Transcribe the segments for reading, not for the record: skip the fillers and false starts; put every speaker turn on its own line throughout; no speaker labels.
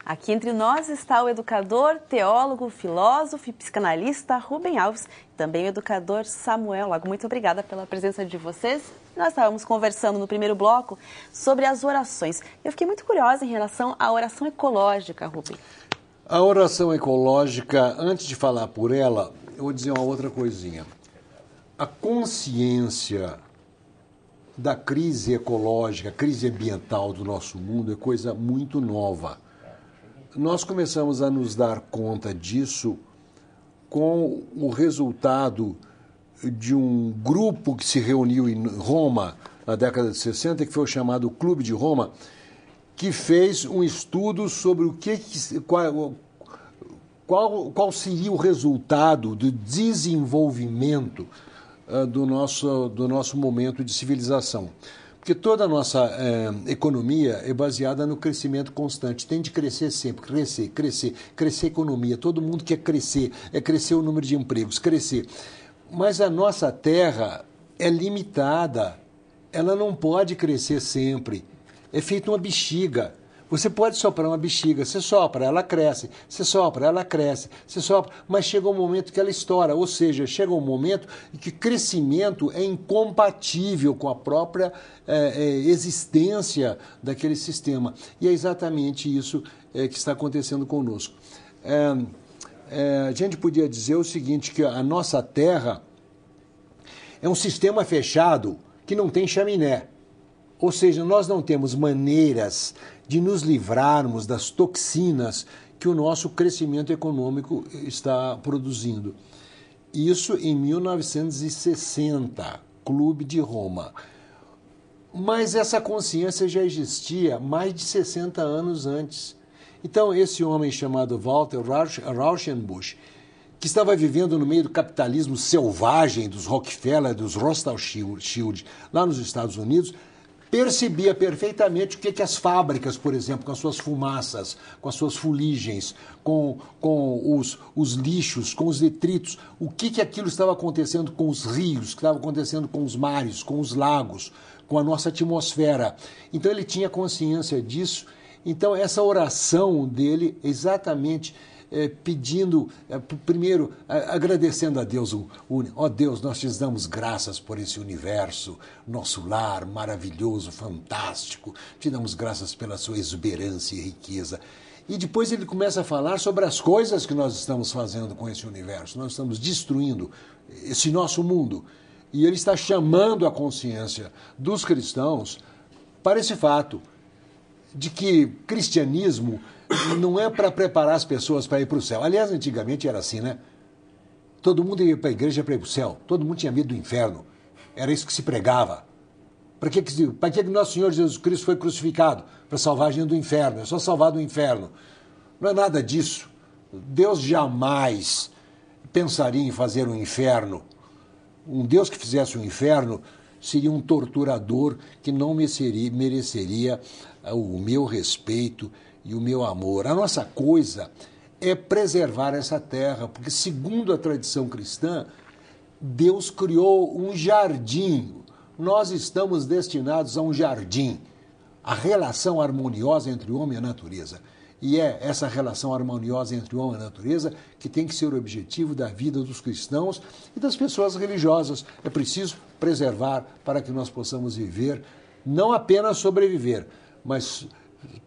Aqui entre nós está o educador, teólogo, filósofo e psicanalista Rubem Alves, e também o educador Samuel Lago. Muito obrigada pela presença de vocês. Nós estávamos conversando no primeiro bloco sobre as orações. Eu fiquei muito curiosa em relação à oração ecológica, Rubem.
A oração ecológica, antes de falar por ela, eu vou dizer uma outra coisinha. A consciência da crise ecológica, crise ambiental do nosso mundo é coisa muito nova. Nós começamos a nos dar conta disso com o resultado de um grupo que se reuniu em Roma na década de 60, que foi o chamado Clube de Roma, que fez um estudo sobre qual seria o resultado do desenvolvimento do nosso momento de civilização. Porque toda a nossa economia é baseada no crescimento constante, tem de crescer sempre, crescer a economia, todo mundo quer crescer, é crescer o número de empregos, crescer. Mas a nossa terra é limitada, ela não pode crescer sempre, é feito uma bexiga. Você pode soprar uma bexiga, você sopra, ela cresce, você sopra, ela cresce, você sopra, mas chega um momento que ela estoura, ou seja, chega um momento em que crescimento é incompatível com a própria existência daquele sistema. E é exatamente isso que está acontecendo conosco. A gente podia dizer o seguinte, que a nossa Terra é um sistema fechado que não tem chaminé. Ou seja, nós não temos maneiras de nos livrarmos das toxinas que o nosso crescimento econômico está produzindo. Isso em 1960, Clube de Roma. Mas essa consciência já existia mais de 60 anos antes. Então, esse homem chamado Walter Rauschenbusch, que estava vivendo no meio do capitalismo selvagem dos Rockefeller, dos Rothschild, lá nos Estados Unidos, percebia perfeitamente o que as fábricas, por exemplo, com as suas fumaças, com as suas fuligens, com os lixos, com os detritos, o que aquilo estava acontecendo com os rios, o que estava acontecendo com os mares, com os lagos, com a nossa atmosfera. Então ele tinha consciência disso. Então essa oração dele exatamente pedindo, primeiro, agradecendo a Deus, ó Deus, nós te damos graças por esse universo, nosso lar maravilhoso, fantástico, te damos graças pela sua exuberância e riqueza. E depois ele começa a falar sobre as coisas que nós estamos fazendo com esse universo, nós estamos destruindo esse nosso mundo. E ele está chamando a consciência dos cristãos para esse fato de que cristianismo não é para preparar as pessoas para ir para o céu. Aliás, antigamente era assim, né? Todo mundo ia para a igreja para ir para o céu. Todo mundo tinha medo do inferno. Era isso que se pregava. Para que nosso Senhor Jesus Cristo foi crucificado? Para salvar a gente do inferno. É só salvar do inferno. Não é nada disso. Deus jamais pensaria em fazer um inferno. Um Deus que fizesse um inferno seria um torturador que não mereceria o meu respeito e o meu amor. A nossa coisa é preservar essa terra, porque, segundo a tradição cristã, Deus criou um jardim. Nós estamos destinados a um jardim, a relação harmoniosa entre o homem e a natureza. E é essa relação harmoniosa entre o homem e a natureza que tem que ser o objetivo da vida dos cristãos e das pessoas religiosas. É preciso preservar para que nós possamos viver, não apenas sobreviver, mas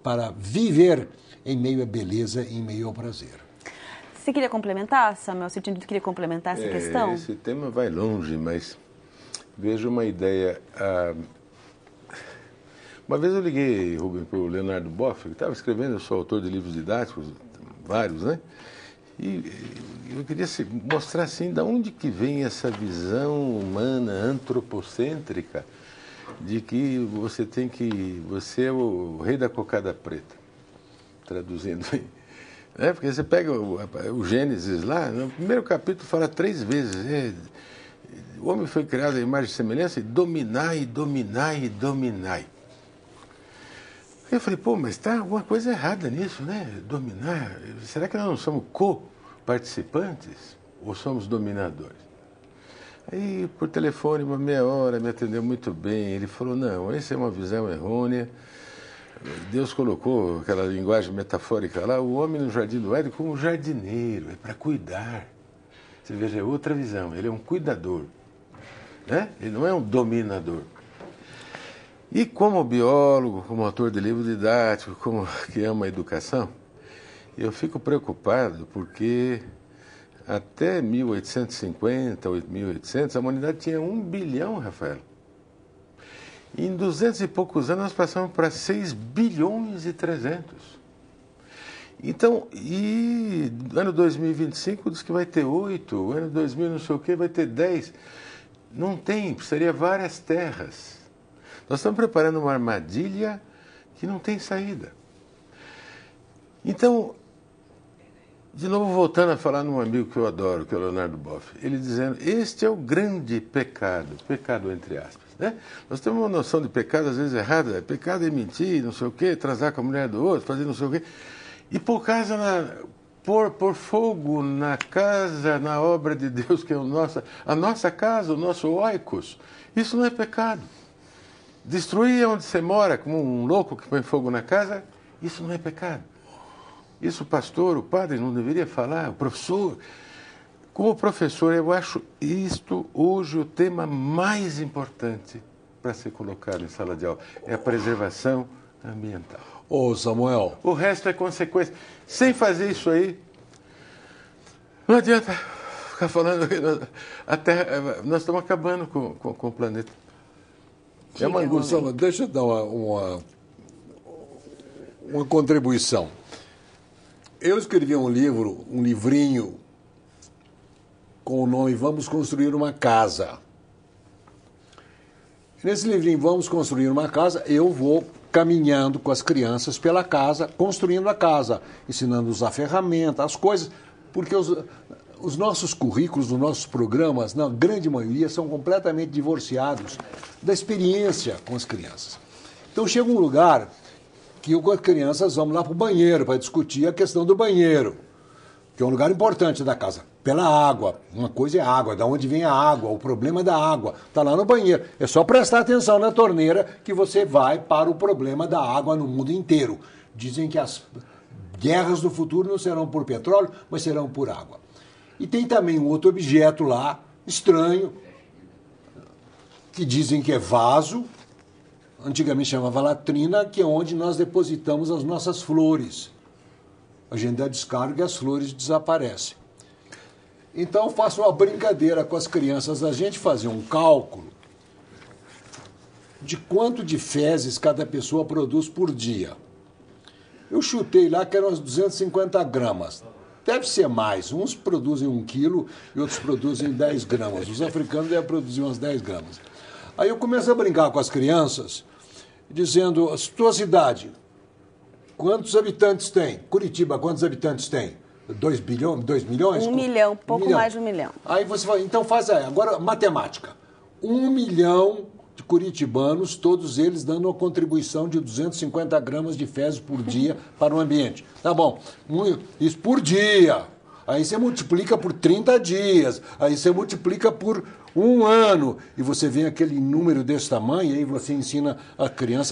para viver em meio à beleza e em meio ao prazer.
Você queria complementar, Samuel? Você queria complementar essa questão?
Esse tema vai longe, mas vejo uma ideia. Uma vez eu liguei, Rubem, para o Leonardo Boff, que estava escrevendo, eu sou autor de livros didáticos, vários, né? E eu queria mostrar assim, de onde que vem essa visão humana, antropocêntrica, de que você é o rei da cocada preta, traduzindo aí. Porque você pega o Gênesis lá, no primeiro capítulo fala 3 vezes, o homem foi criado à imagem e semelhança, e dominai, dominai, dominai. Eu falei, mas está alguma coisa errada nisso, né? Dominar, será que nós não somos co-participantes ou somos dominadores? Aí, por telefone, uma meia hora, me atendeu muito bem. Ele falou, não, essa é uma visão errônea. Deus colocou aquela linguagem metafórica lá, o homem no jardim do Éden como jardineiro, é para cuidar. Você veja, é outra visão, ele é um cuidador, né? Ele não é um dominador. E como biólogo, como autor de livro didático, como que ama a educação, eu fico preocupado porque até 1850, 1800, a humanidade tinha 1 bilhão, Rafael. Em 200 e poucos anos nós passamos para 6 bilhões e 300. Então, e ano 2025 diz que vai ter 8, ano 2000 não sei o que vai ter 10. Não tem, precisaria várias terras. Nós estamos preparando uma armadilha que não tem saída. Então, de novo voltando a falar num amigo que eu adoro, que é o Leonardo Boff, ele dizendo, este é o grande pecado, pecado entre aspas. Né? Nós temos uma noção de pecado às vezes errada, pecado é mentir, não sei o quê, transar com a mulher do outro, fazer não sei o quê, e pôr fogo na casa, na obra de Deus, que é a nossa casa, o nosso oikos, isso não é pecado. Destruir onde você mora, como um louco que põe fogo na casa, isso não é pecado. Isso o pastor, o padre não deveria falar, o professor. Como professor, eu acho isto hoje o tema mais importante para ser colocado em sala de aula. É a preservação ambiental.
Ô, Samuel.
O resto é consequência. Sem fazer isso aí, não adianta ficar falando que nós estamos acabando com o planeta.
É uma angústia. Deixa eu dar uma contribuição. Eu escrevi um livrinho, com o nome Vamos Construir uma Casa. Nesse livrinho, Vamos Construir uma Casa, eu vou caminhando com as crianças pela casa, construindo a casa, ensinando a usar ferramentas, as coisas, porque os nossos currículos, os nossos programas, na grande maioria, são completamente divorciados da experiência com as crianças. Então chega um lugar que eu com as crianças vamos lá para o banheiro para discutir a questão do banheiro, que é um lugar importante da casa. Pela água, uma coisa é a água, da onde vem a água, o problema da água, está lá no banheiro. É só prestar atenção na torneira que você vai para o problema da água no mundo inteiro. Dizem que as guerras do futuro não serão por petróleo, mas serão por água. E tem também um outro objeto lá, estranho, que dizem que é vaso, antigamente chamava latrina, que é onde nós depositamos as nossas flores. A gente dá descarga e as flores desaparecem. Então eu faço uma brincadeira com as crianças, a gente fazer um cálculo de quanto de fezes cada pessoa produz por dia. Eu chutei lá que eram umas 250 gramas. Deve ser mais. Uns produzem 1 quilo e outros produzem 10 gramas. Os africanos devem produzir umas 10 gramas. Aí eu começo a brincar com as crianças, dizendo, a tua cidade, quantos habitantes tem? Curitiba, quantos habitantes tem? 2 milhões?
1 milhão, pouco mais de 1 milhão.
Aí você vai, então faz aí, agora matemática. 1 milhão de curitibanos, todos eles dando uma contribuição de 250 gramas de fezes por dia para o ambiente. Tá bom, isso por dia. Aí você multiplica por 30 dias, aí você multiplica por 1 ano, e você vê aquele número desse tamanho, e aí você ensina a criança